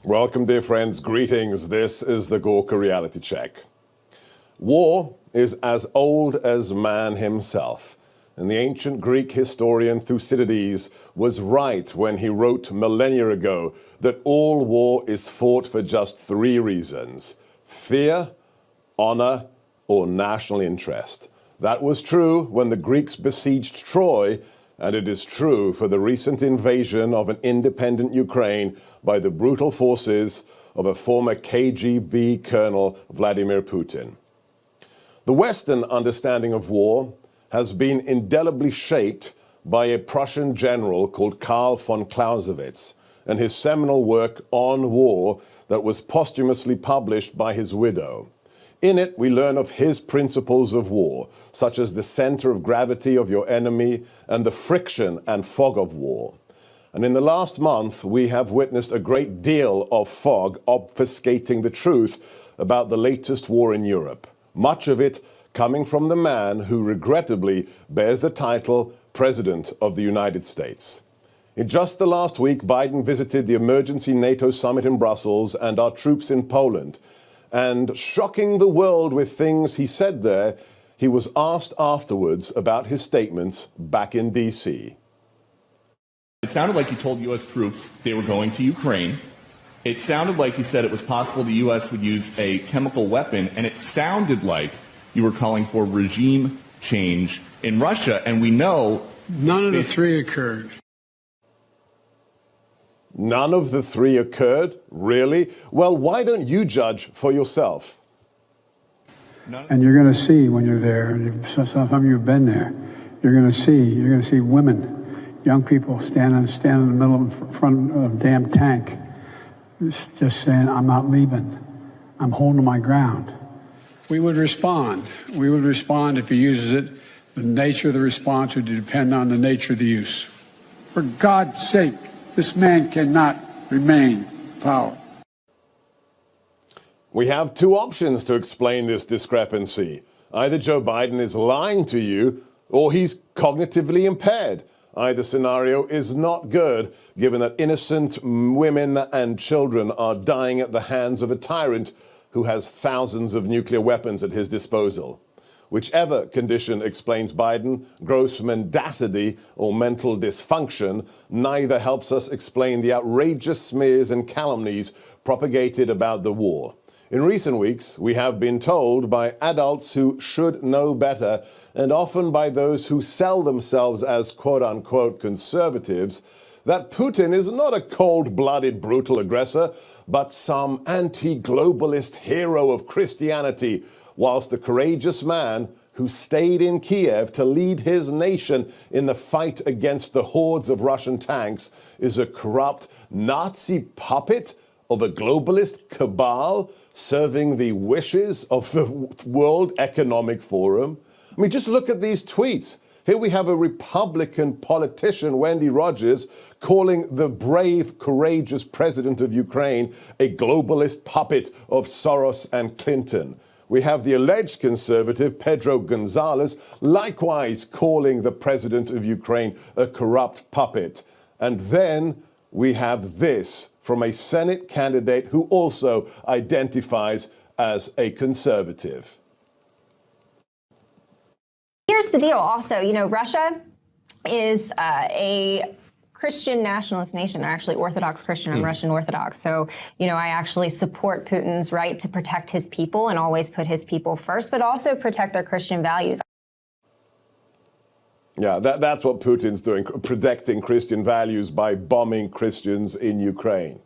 Welcome, dear friends. Greetings. This is the Gorka Reality Check. War is as old as man himself. And the ancient Greek historian Thucydides was right when he wrote millennia ago that all war is fought for just three reasons: fear, honor, or national interest. That was true when the Greeks besieged Troy, and it is true for the recent invasion of an independent Ukraine by the brutal forces of a former KGB colonel, Vladimir Putin. The Western understanding of war has been indelibly shaped by a Prussian general called Karl von Clausewitz and his seminal work on war that was posthumously published by his widow. In it, we learn of his principles of war, such as the center of gravity of your enemy and the friction and fog of war. And in the last month, we have witnessed a great deal of fog obfuscating the truth about the latest war in Europe, much of it coming from the man who regrettably bears the title President of the United States. In just the last week, Biden visited the emergency NATO summit in Brussels and our troops in Poland. And shocking the world with things he said there, he was asked afterwards about his statements back in D.C. It sounded like you told U.S. troops they were going to Ukraine. It sounded like you said it was possible the U.S. would use a chemical weapon, and it sounded like you were calling for regime change in Russia, and we know none of the three occurred. None of the three occurred? Really? Well, why don't you judge for yourself? And you're going to see when you're there, and some of you have been there, you're going to see women, young people standing in the middle of front of a damn tank, just saying, I'm not leaving. I'm holding my ground. We would respond. We would respond if he uses it. The nature of the response would depend on the nature of the use. For God's sake, this man cannot remain in power. We have two options to explain this discrepancy. Either Joe Biden is lying to you, or he's cognitively impaired. Either scenario is not good, given that innocent women and children are dying at the hands of a tyrant who has thousands of nuclear weapons at his disposal. Whichever condition explains Biden, gross mendacity or mental dysfunction, neither helps us explain the outrageous smears and calumnies propagated about the war. In recent weeks, we have been told by adults who should know better, and often by those who sell themselves as quote-unquote conservatives, that Putin is not a cold-blooded, brutal aggressor, but some anti-globalist hero of Christianity, whilst the courageous man who stayed in Kiev to lead his nation in the fight against the hordes of Russian tanks is a corrupt Nazi puppet of a globalist cabal serving the wishes of the World Economic Forum. I mean, just look at these tweets. Here we have a Republican politician, Wendy Rogers, calling the brave, courageous president of Ukraine a globalist puppet of Soros and Clinton. We have the alleged conservative, Pedro Gonzalez, likewise calling the president of Ukraine a corrupt puppet. And then we have this from a Senate candidate who also identifies as a conservative. Here's the deal also, Russia is a Christian nationalist nation. They're actually Orthodox Christian. I'm Russian Orthodox. So, I actually support Putin's right to protect his people and always put his people first, but also protect their Christian values. Yeah, that's what Putin's doing, protecting Christian values by bombing Christians in Ukraine.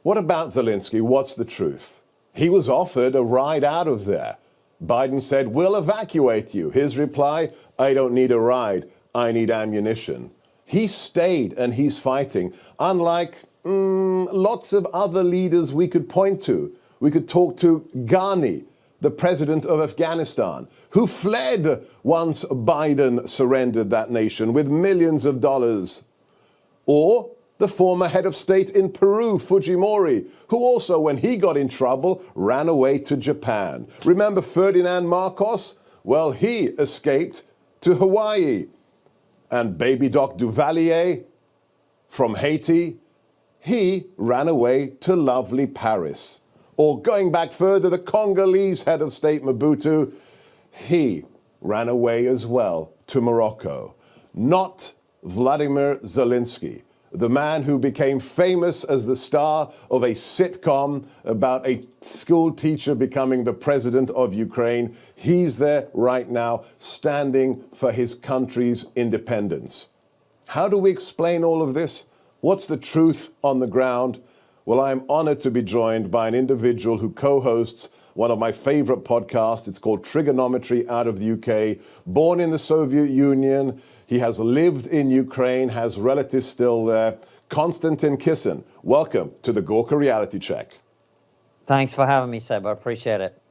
What about Zelensky? What's the truth? He was offered a ride out of there. Biden said, we'll evacuate you. His reply, I don't need a ride. I need ammunition. He stayed and he's fighting, unlike lots of other leaders we could point to. We could talk to Ghani, the president of Afghanistan, who fled once Biden surrendered that nation with millions of dollars. Or the former head of state in Peru, Fujimori, who also, when he got in trouble, ran away to Japan. Remember Ferdinand Marcos? Well, he escaped to Hawaii. And baby Doc Duvalier from Haiti, he ran away to lovely Paris. Or going back further, the Congolese head of state, Mobutu, he ran away as well to Morocco. Not Vladimir Zelensky, the man who became famous as the star of a sitcom about a school teacher becoming the president of Ukraine. He's there right now, standing for his country's independence. How do we explain all of this? What's the truth on the ground? Well, I'm honored to be joined by an individual who co-hosts one of my favorite podcasts. It's called Trigonometry, out of the UK. Born in the Soviet Union, he has lived in Ukraine, has relatives still there. Konstantin Kisin, welcome to the Gorka Reality Check. Thanks for having me, Seb. I appreciate it.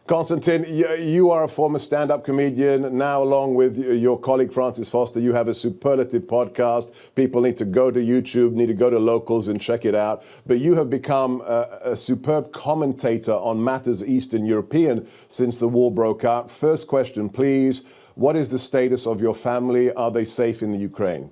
Konstantin, you are a former stand-up comedian. Now, along with your colleague Francis Foster, you have a superlative podcast. People need to go to YouTube, need to go to Locals and check it out. But you have become a superb commentator on matters Eastern European since the war broke out. First question, please. What is the status of your family? Are they safe in the Ukraine?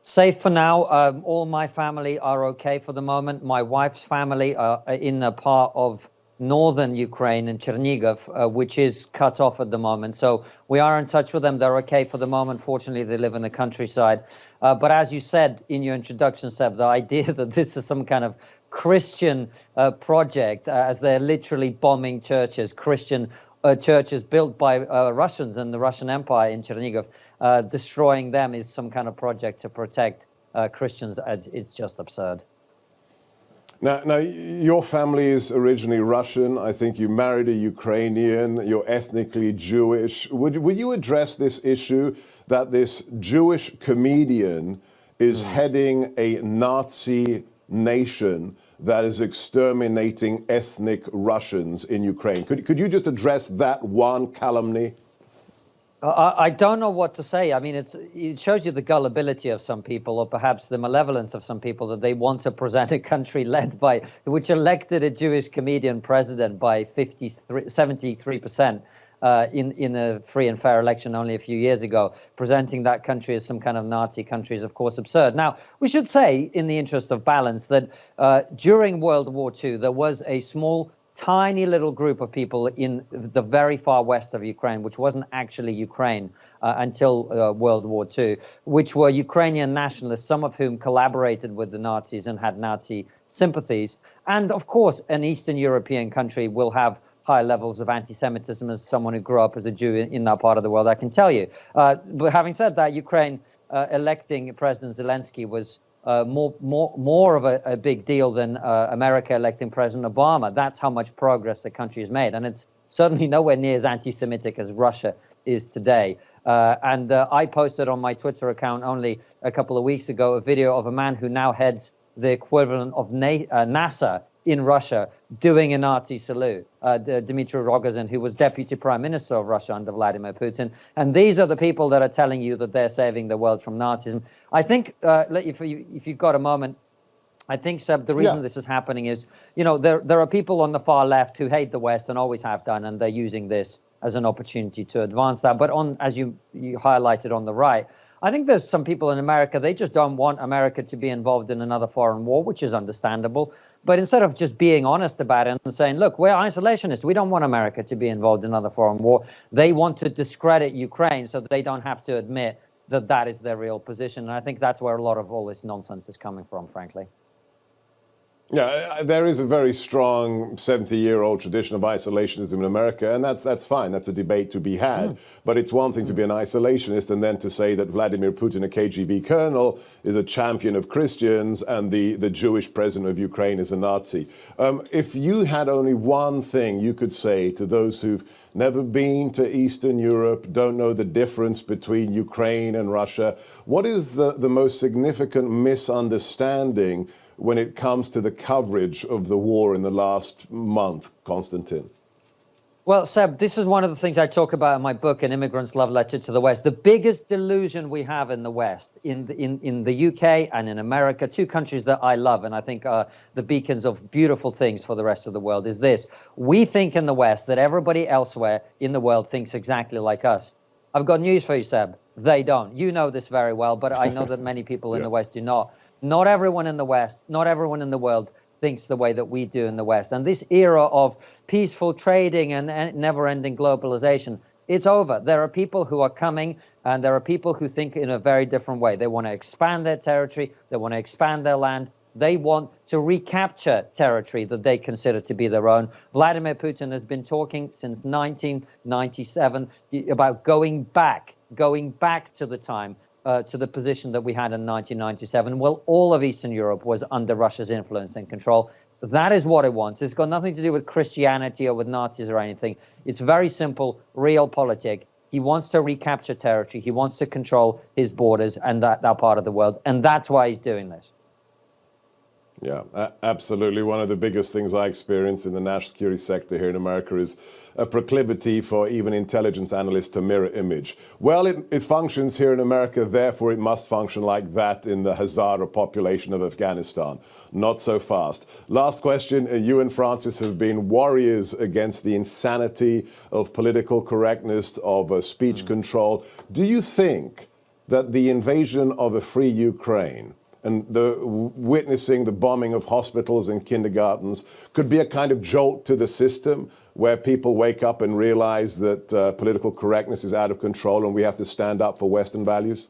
Safe for now. All my family are okay for the moment. My wife's family are in a part of northern Ukraine in Chernigov, which is cut off at the moment. So we are in touch with them. They're okay for the moment. Fortunately, they live in the countryside. But as you said in your introduction, Seb, the idea that this is some kind of Christian project, as they're literally bombing churches, Christian churches built by Russians and the Russian Empire in Chernigov, destroying them is some kind of project to protect Christians. It's just absurd. Now, your family is originally Russian. I think you married a Ukrainian. You're ethnically Jewish. Would you address this issue that this Jewish comedian is heading a Nazi nation that is exterminating ethnic Russians in Ukraine? Could you just address that one calumny? I don't know what to say. I mean, it shows you the gullibility of some people, or perhaps the malevolence of some people, that they want to present a country led by, which elected a Jewish comedian president by 73% in a free and fair election only a few years ago. Presenting that country as some kind of Nazi country is, of course, absurd. Now, we should say, in the interest of balance, that during World War II, there was a small, tiny little group of people in the very far west of Ukraine, which wasn't actually Ukraine until World War II, which were Ukrainian nationalists, some of whom collaborated with the Nazis and had Nazi sympathies. And of course, an Eastern European country will have high levels of anti-Semitism. As someone who grew up as a Jew in that part of the world, I can tell you. But having said that, Ukraine electing President Zelensky was more of a big deal than America electing President Obama. That's how much progress the country has made. And it's certainly nowhere near as anti-Semitic as Russia is today. And I posted on my Twitter account only a couple of weeks ago a video of a man who now heads the equivalent of NASA in Russia doing a Nazi salute, Dmitry Rogozin, who was deputy prime minister of Russia under Vladimir Putin. And these are the people that are telling you that they're saving the world from Nazism. I think, if you've got a moment, I think, Seb, the reason this is happening is, you know, there are people on the far left who hate the West and always have done, and they're using this as an opportunity to advance that. But as you highlighted on the right, I think there's some people in America, they just don't want America to be involved in another foreign war, which is understandable. But instead of just being honest about it and saying, look, we're isolationists, we don't want America to be involved in another foreign war, they want to discredit Ukraine so that they don't have to admit that that is their real position. And I think that's where a lot of all this nonsense is coming from, frankly. Yeah, there is a very strong 70-year-old tradition of isolationism in America, and that's fine. That's a debate to be had. But it's one thing to be an isolationist and then to say that Vladimir Putin, a KGB colonel, is a champion of Christians and the Jewish president of Ukraine is a Nazi. If you had only one thing you could say to those who've never been to Eastern Europe, don't know the difference between Ukraine and Russia, what is the most significant misunderstanding when it comes to the coverage of the war in the last month, Konstantin? Well, Seb, this is one of the things I talk about in my book, An Immigrant's Love Letter to the West. The biggest delusion we have in the West, in the UK and in America, two countries that I love and I think are the beacons of beautiful things for the rest of the world, is this. We think in the West that everybody elsewhere in the world thinks exactly like us. I've got news for you, Seb. They don't. You know this very well, but I know that many people in the West do not. Not everyone in the West, not everyone in the world thinks the way that we do in the West. And this era of peaceful trading and never-ending globalization, it's over. There are people who are coming, and there are people who think in a very different way. They want to expand their territory. They want to expand their land. They want to recapture territory that they consider to be their own. Vladimir Putin has been talking since 1997 about going back to the time, to the position that we had in 1997. Well, all of Eastern Europe was under Russia's influence and control. That is what it wants. It's got nothing to do with Christianity or with Nazis or anything. It's very simple, realpolitik. He wants to recapture territory. He wants to control his borders and that part of the world. And that's why he's doing this. Yeah, absolutely. One of the biggest things I experience in the national security sector here in America is a proclivity for even intelligence analysts to mirror image. Well, it functions here in America, therefore it must function like that in the Hazara population of Afghanistan. Not so fast. Last question. You and Francis have been warriors against the insanity of political correctness, of speech control. Do you think that the invasion of a free Ukraine and the witnessing the bombing of hospitals and kindergartens could be a kind of jolt to the system where people wake up and realize that political correctness is out of control and we have to stand up for Western values?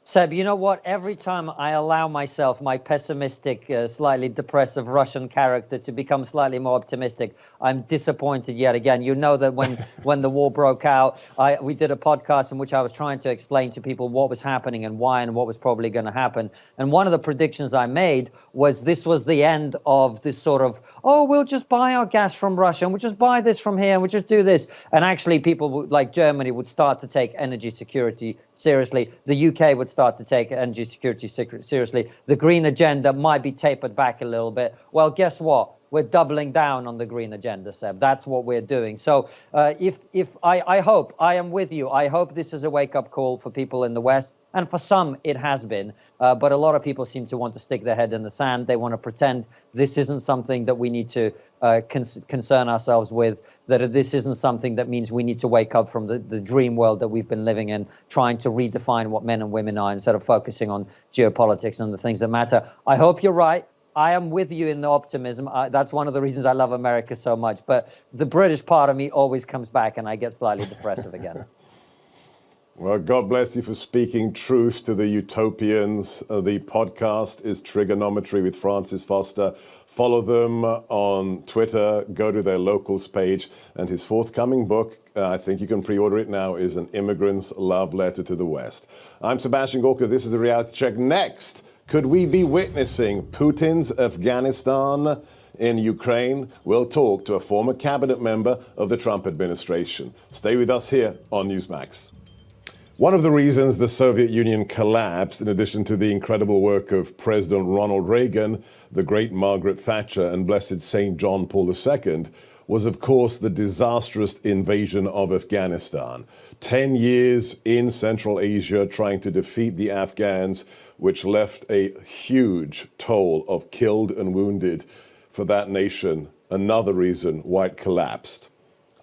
Seb, you know what? Every time I allow myself, my pessimistic, slightly depressive Russian character to become slightly more optimistic, I'm disappointed yet again. You know that when the war broke out, we did a podcast in which I was trying to explain to people what was happening and why and what was probably going to happen. And one of the predictions I made was this was the end of this sort of, oh, we'll just buy our gas from Russia and we'll just buy this from here and we'll just do this. And actually people like Germany would start to take energy security seriously. The UK would start to take energy security seriously. The green agenda might be tapered back a little bit. Well, guess what? We're doubling down on the green agenda, Seb. That's what we're doing. So I hope, I am with you. I hope this is a wake-up call for people in the West. And for some, it has been. But a lot of people seem to want to stick their head in the sand. They want to pretend this isn't something that we need to concern ourselves with, that this isn't something that means we need to wake up from the dream world that we've been living in, trying to redefine what men and women are instead of focusing on geopolitics and the things that matter. I hope you're right. I am with you in the optimism. That's one of the reasons I love America so much. But the British part of me always comes back and I get slightly depressive again. Well, God bless you for speaking truth to the utopians. The podcast is Trigonometry with Francis Foster. Follow them on Twitter, go to their locals page, and his forthcoming book, I think you can pre-order it now, is An Immigrant's Love Letter to the West. I'm Sebastian Gorka. This is a Reality Check. Next, could we be witnessing Putin's Afghanistan in Ukraine? We'll talk to a former cabinet member of the Trump administration. Stay with us here on Newsmax. One of the reasons the Soviet Union collapsed, in addition to the incredible work of President Ronald Reagan, the great Margaret Thatcher, and Blessed Saint John Paul II, was, of course, the disastrous invasion of Afghanistan. 10 years in Central Asia trying to defeat the Afghans, which left a huge toll of killed and wounded for that nation. Another reason why it collapsed.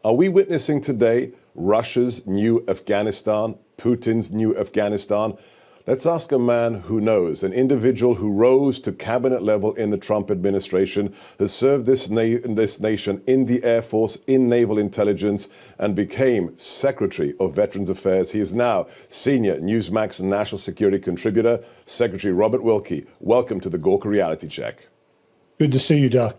Are we witnessing today Russia's new Afghanistan, Putin's new Afghanistan? Let's ask a man who knows, an individual who rose to cabinet level in the Trump administration, has served this nation in the Air Force, in naval intelligence, and became Secretary of Veterans Affairs. He is now Senior Newsmax National Security Contributor, Secretary Robert Wilkie. Welcome to the Gorka Reality Check. Good to see you, Doc.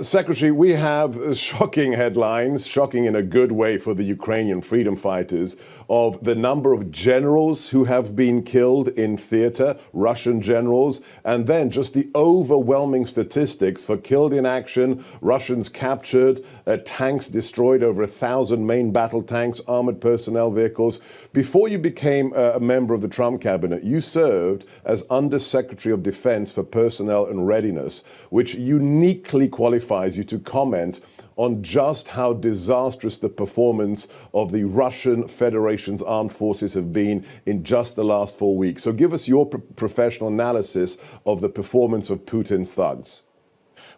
Secretary, we have shocking headlines, shocking in a good way for the Ukrainian freedom fighters, of the number of generals who have been killed in theater, Russian generals, and then just the overwhelming statistics for killed in action, Russians captured, tanks destroyed, over 1,000 main battle tanks, armored personnel vehicles. Before you became a member of the Trump cabinet, you served as Undersecretary of Defense for Personnel and Readiness, which uniquely qualifies you to comment on just how disastrous the performance of the Russian Federation's armed forces have been in just the last 4 weeks. So give us your professional analysis of the performance of Putin's thugs.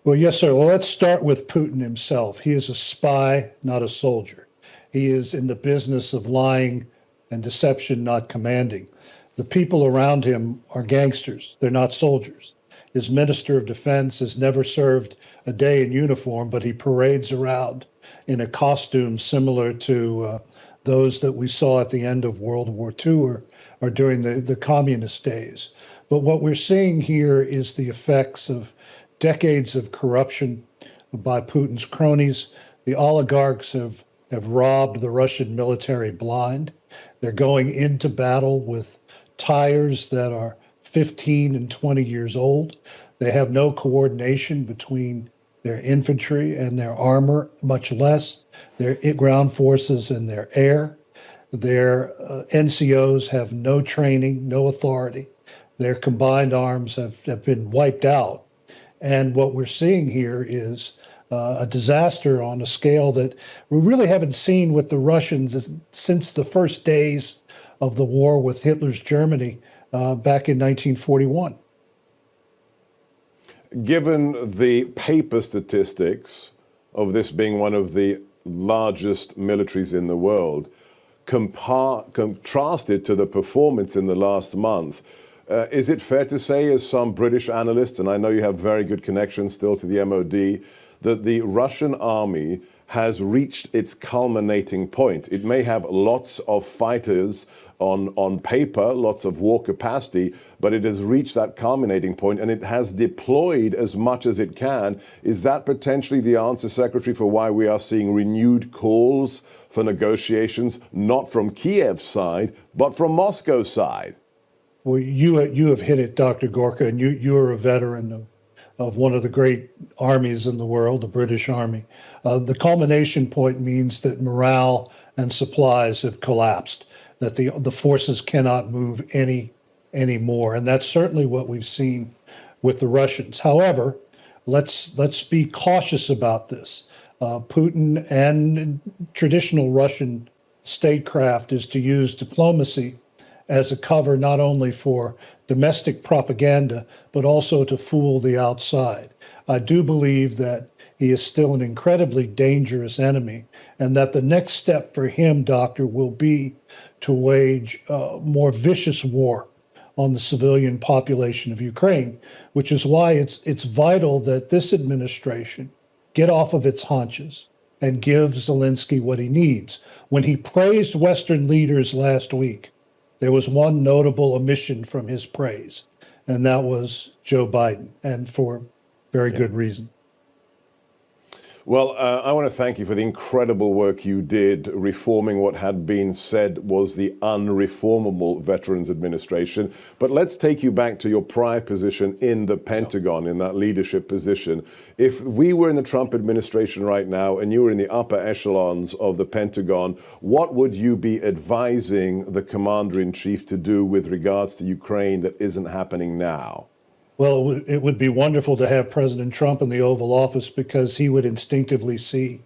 Well, yes, sir. Well, let's start with Putin himself. He is a spy, not a soldier. He is in the business of lying and deception, not commanding. The people around him are gangsters. They're not soldiers. His minister of defense has never served a day in uniform, but he parades around in a costume similar to those that we saw at the end of World War II or during the communist days. But what we're seeing here is the effects of decades of corruption by Putin's cronies. The oligarchs have robbed the Russian military blind. They're going into battle with tires that are 15 and 20 years old. They have no coordination between their infantry and their armor, much less their ground forces and their air. Their NCOs have no training, no authority. Their combined arms have been wiped out. And what we're seeing here is a disaster on a scale that we really haven't seen with the Russians since the first days of the war with Hitler's Germany back in 1941. Given the paper statistics of this being one of the largest militaries in the world, contrasted to the performance in the last month, is it fair to say, as some British analysts, and I know you have very good connections still to the MOD, that the Russian army has reached its culminating point? It may have lots of fighters on paper, lots of war capacity, but it has reached that culminating point and it has deployed as much as it can. Is that potentially the answer, Secretary, for why we are seeing renewed calls for negotiations, not from Kiev's side, but from Moscow's side? Well, you have hit it, Dr. Gorka, and you are a veteran of one of the great armies in the world, the British Army. The culmination point means that morale and supplies have collapsed, that the forces cannot move anymore, and that's certainly what we've seen with the Russians. However, let's be cautious about this. Putin and traditional Russian statecraft is to use diplomacy as a cover not only for domestic propaganda, but also to fool the outside. I do believe that he is still an incredibly dangerous enemy, and that the next step for him, Doctor, will be to wage a more vicious war on the civilian population of Ukraine, which is why it's vital that this administration get off of its haunches and give Zelensky what he needs. When he praised Western leaders last week, there was one notable omission from his praise, and that was Joe Biden, and for very good reason. Well, I want to thank you for the incredible work you did reforming what had been said was the unreformable Veterans Administration. But let's take you back to your prior position in the Pentagon, in that leadership position. If we were in the Trump administration right now and you were in the upper echelons of the Pentagon, what would you be advising the commander-in-chief to do with regards to Ukraine that isn't happening now? Well, it would be wonderful to have President Trump in the Oval Office, because he would instinctively see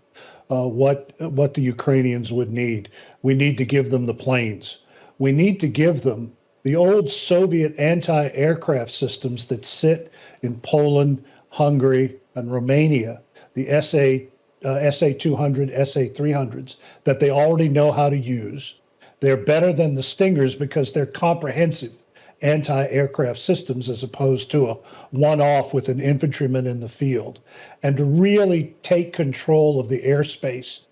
what the Ukrainians would need. We need to give them the planes. We need to give them the old Soviet anti-aircraft systems that sit in Poland, Hungary, and Romania, the SA-200, SA-300s, that they already know how to use. They're better than the Stingers because they're comprehensive anti-aircraft systems, as opposed to a one-off with an infantryman in the field, and to really take control of the airspace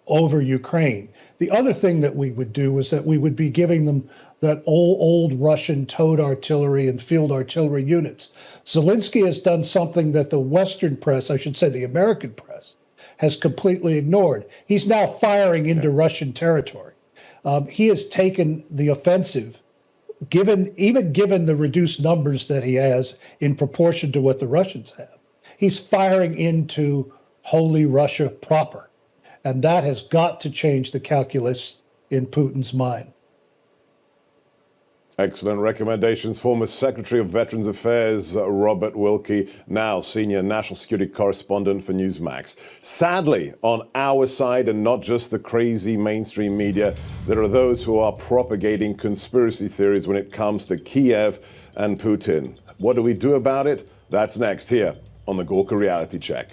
over Ukraine. The other thing that we would do is that we would be giving them that old Russian towed artillery and field artillery units. Zelensky has done something that the Western press, I should say the American press, has completely ignored. He's now firing into Russian territory. He has taken the offensive, given the reduced numbers that he has in proportion to what the Russians have. He's firing into holy Russia proper. And that has got to change the calculus in Putin's mind. Excellent recommendations. Former Secretary of Veterans Affairs, Robert Wilkie, now Senior National Security Correspondent for Newsmax. Sadly, on our side, and not just the crazy mainstream media, there are those who are propagating conspiracy theories when it comes to Kiev and Putin. What do we do about it? That's next here on the Gorka Reality Check.